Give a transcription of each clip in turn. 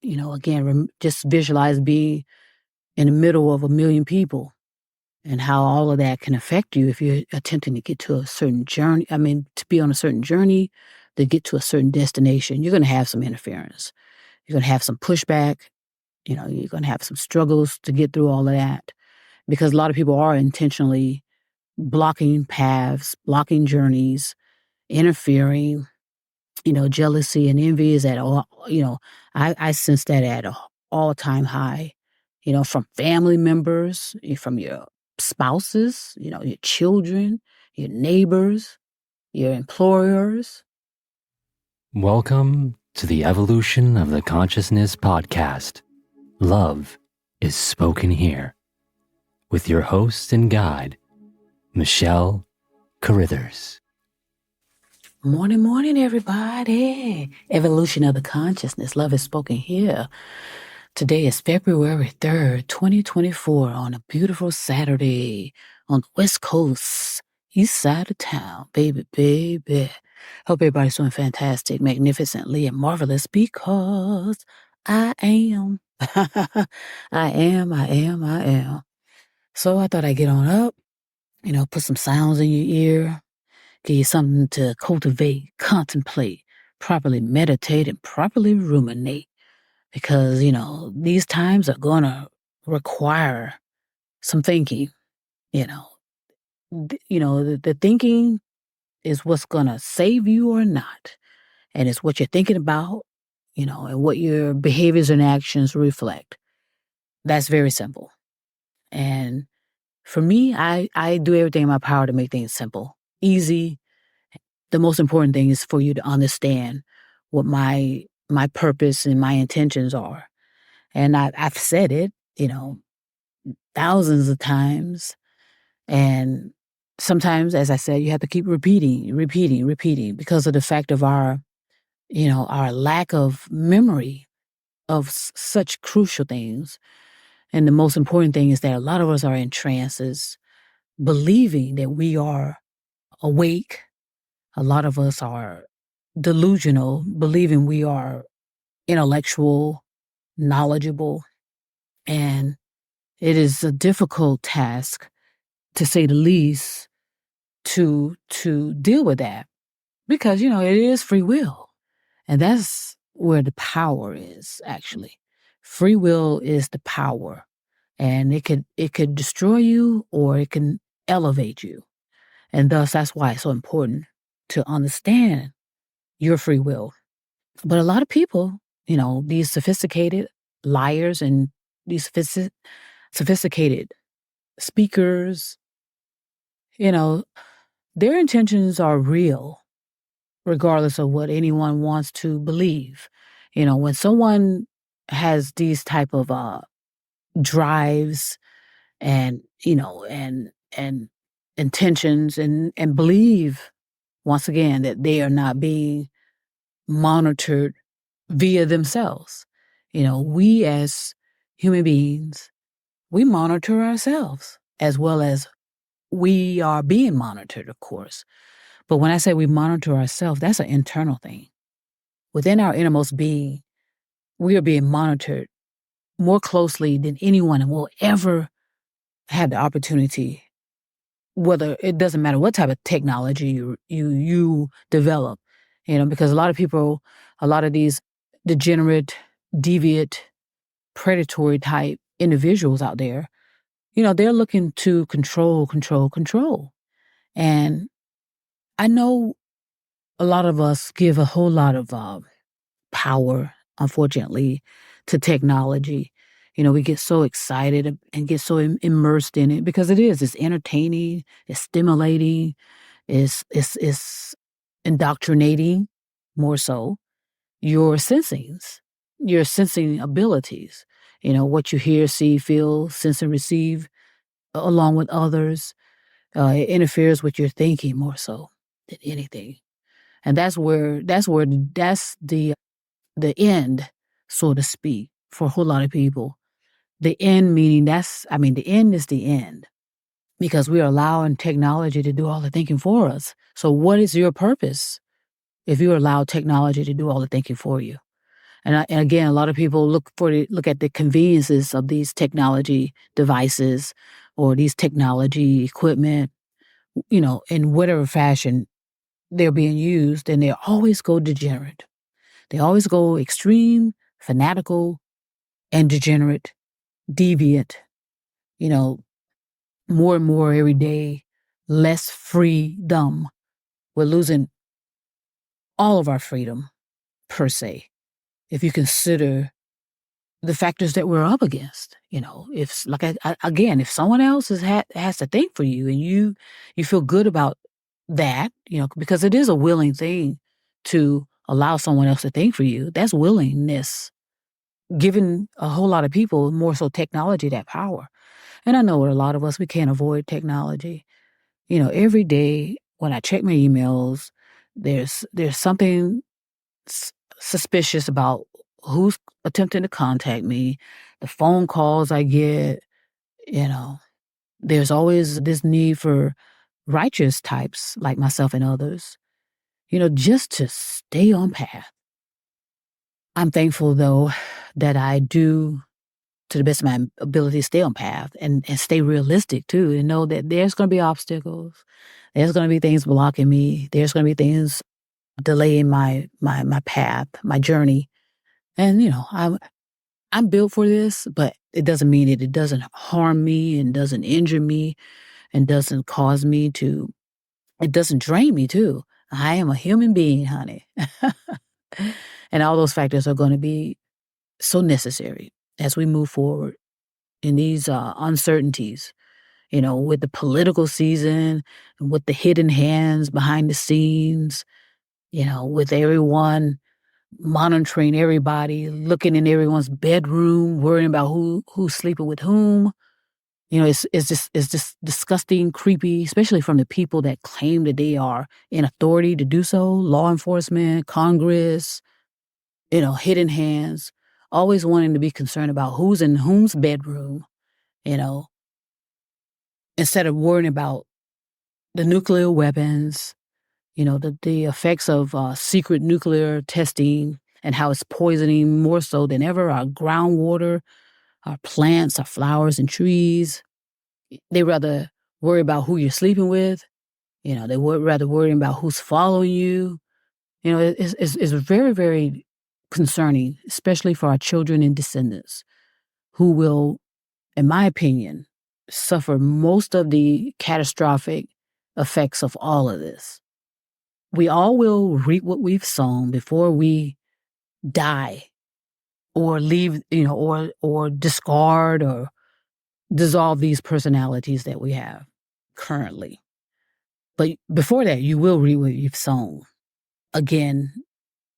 again, just visualize being in the middle of 1,000,000 people and how all of that can affect you if you're attempting to get to a certain journey. To be on a certain journey, to get to a certain destination, you're going to have some interference. You're going to have some pushback. You're going to have some struggles to get through all of that because a lot of people are intentionally blocking paths, blocking journeys, interfering. Jealousy and envy is at all, I sense that at an all-time high, from family members, from your spouses, your children, your neighbors, your employers. Welcome to the Evolution of the Consciousness podcast. Love is spoken here. With your host and guide, Michelle Caruthers. Morning, everybody. Evolution of the Consciousness. Love is spoken here. Today is February 3rd, 2024, on a beautiful Saturday on the West Coast, east side of town. Baby. Hope everybody's doing fantastic, magnificently, and marvelous because I am. I am. So I thought I'd get on up, put some sounds in your ear, give you something to cultivate, contemplate, properly meditate, and properly ruminate. Because, these times are going to require some thinking, The thinking is what's going to save you or not. And it's what you're thinking about, and what your behaviors and actions reflect. That's very simple. And for me, I do everything in my power to make things simple, easy. The most important thing is for you to understand what my purpose and my intentions are. And I've said it, thousands of times. And sometimes, as I said, you have to keep repeating because of the fact of our lack of memory of such crucial things. And the most important thing is that a lot of us are in trances, believing that we are awake. A lot of us are delusional, believing we are intellectual, knowledgeable, and it is a difficult task, to say the least, to deal with that because, it is free will. And that's where the power is, actually. Free will is the power, and it could destroy you or it can elevate you. And thus, that's why it's so important to understand your free will. But a lot of people, these sophisticated liars and these sophisticated speakers, their intentions are real, regardless of what anyone wants to believe. When someone has these type of drives and intentions and believe, once again, that they are not being monitored via themselves. We as human beings, we monitor ourselves as well as we are being monitored, of course. But when I say we monitor ourselves, that's an internal thing. Within our innermost being, we are being monitored more closely than anyone will ever have the opportunity, whether it doesn't matter what type of technology you develop, because a lot of people, a lot of these degenerate, deviant, predatory type individuals out there, they're looking to control. And I know a lot of us give a whole lot of power, unfortunately, to technology. We get so excited and get so immersed in it because it's entertaining, it's stimulating, it's indoctrinating more so your sensing abilities, what you hear, see, feel, sense, and receive along with others. It interferes with your thinking more so than anything. And that's the end, so to speak, for a whole lot of people. The end meaning the end is the end because we are allowing technology to do all the thinking for us. So what is your purpose if you allow technology to do all the thinking for you? And again, a lot of people look at the conveniences of these technology devices or these technology equipment, in whatever fashion they're being used, and they always go degenerate. They always go extreme, fanatical, and degenerate, deviant, you know, more and more every day, less freedom. We're losing all of our freedom, per se, if you consider the factors that we're up against. If like again, if someone else has to think for you, and you feel good about that, because it is a willing thing to allow someone else to think for you. That's willingness, giving a whole lot of people, more so technology, that power. And I know a lot of us, we can't avoid technology. Every day when I check my emails, there's something suspicious about who's attempting to contact me, the phone calls I get. you know, there's always this need for righteous types like myself and others, just to stay on path. I'm thankful, though, that I do, to the best of my ability, stay on path and stay realistic, too, and know that there's going to be obstacles. There's going to be things blocking me. There's going to be things delaying my path, my journey. And, I'm built for this, but it doesn't mean it doesn't harm me and doesn't injure me and doesn't cause me to, it doesn't drain me too. I am a human being, honey. And all those factors are going to be so necessary as we move forward in these uncertainties, with the political season, with the hidden hands behind the scenes, with everyone monitoring everybody, looking in everyone's bedroom, worrying about who's sleeping with whom. It's just disgusting, creepy, especially from the people that claim that they are in authority to do so. Law enforcement, Congress, hidden hands, always wanting to be concerned about who's in whom's bedroom, you know, instead of worrying about the nuclear weapons, the effects of secret nuclear testing and how it's poisoning more so than ever our groundwater, our plants, our flowers and trees. They rather worry about who you're sleeping with. They would rather worry about who's following you. It's very, very concerning, especially for our children and descendants who will, in my opinion, suffer most of the catastrophic effects of all of this. We all will reap what we've sown before we die or leave, or discard or dissolve these personalities that we have currently. But before that, you will reap what you've sown. Again,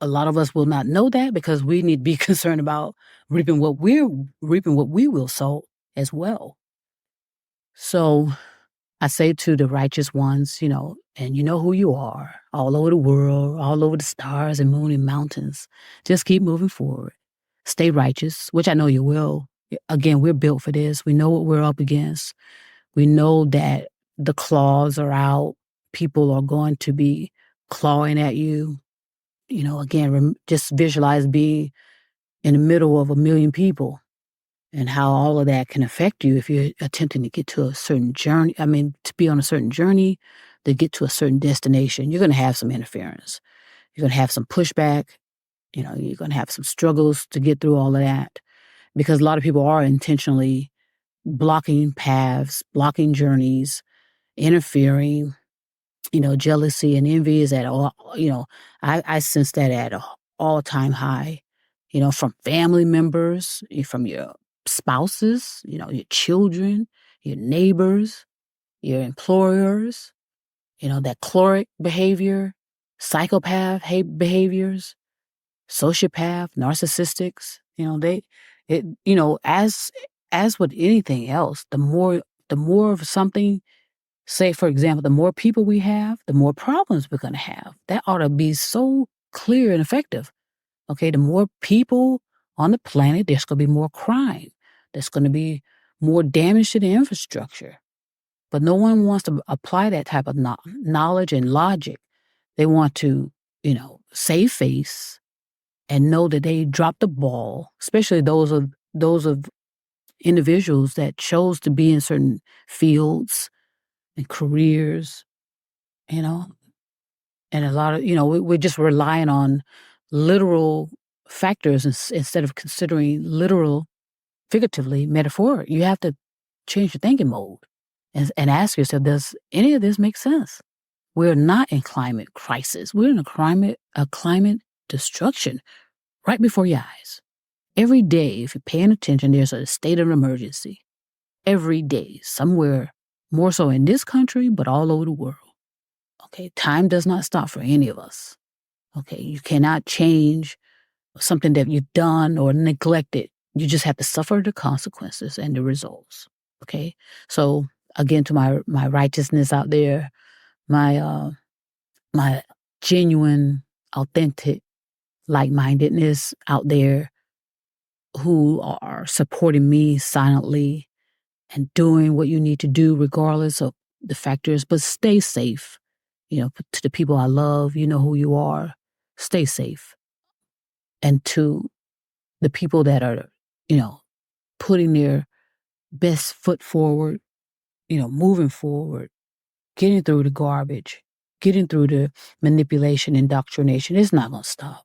a lot of us will not know that because we need to be concerned about reaping what we will sow as well. So I say to the righteous ones, and you know who you are, all over the world, all over the stars and moon and mountains. Just keep moving forward. Stay righteous, which I know you will. Again, we're built for this. We know what we're up against. We know that the claws are out. People are going to be clawing at you. Again, just visualize being in the middle of 1 million people and how all of that can affect you if you're attempting to get to a certain journey. To be on a certain journey, to get to a certain destination, you're going to have some interference. You're going to have some pushback. You're going to have some struggles to get through all of that because a lot of people are intentionally blocking paths, blocking journeys, interfering. Jealousy and envy is at all, I sense that at an all-time high, from family members, from your spouses, your children, your neighbors, your employers, that choleric behavior, psychopath behaviors, sociopath, narcissistics, as with anything else, the more of something. Say, for example, the more people we have, the more problems we're going to have. That ought to be so clear and effective. Okay, the more people on the planet, there's going to be more crime. There's going to be more damage to the infrastructure. But no one wants to apply that type of knowledge and logic. They want to, save face and know that they dropped the ball, especially those of individuals that chose to be in certain fields and careers, you know, and a lot of, we're just relying on literal factors instead of considering literal, figuratively, metaphor. You have to change your thinking mode and ask yourself, does any of this make sense? We're not in climate crisis. We're in a climate destruction right before your eyes. Every day, if you're paying attention, there's a state of emergency. Every day, somewhere, more so in this country, but all over the world. Okay, time does not stop for any of us. Okay, you cannot change something that you've done or neglected. You just have to suffer the consequences and the results. Okay, so again, to my righteousness out there, my genuine, authentic, like-mindedness out there who are supporting me silently and doing what you need to do regardless of the factors, but stay safe. To the people I love, you know who you are. Stay safe. And to the people that are, putting their best foot forward, moving forward, getting through the garbage, getting through the manipulation, indoctrination, it's not going to stop.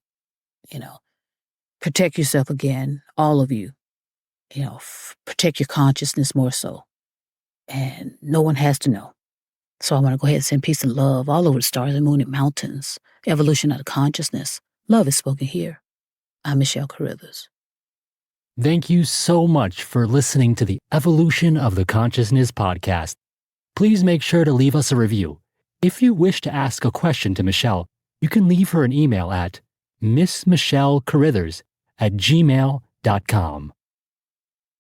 Protect yourself again, all of you. Protect your consciousness more so. And no one has to know. So I want to go ahead and send peace and love all over the stars and moon and mountains. Evolution of the consciousness. Love is spoken here. I'm Michelle Caruthers. Thank you so much for listening to the Evolution of the Consciousness podcast. Please make sure to leave us a review. If you wish to ask a question to Michelle, you can leave her an email at missmichellecaruthers@gmail.com.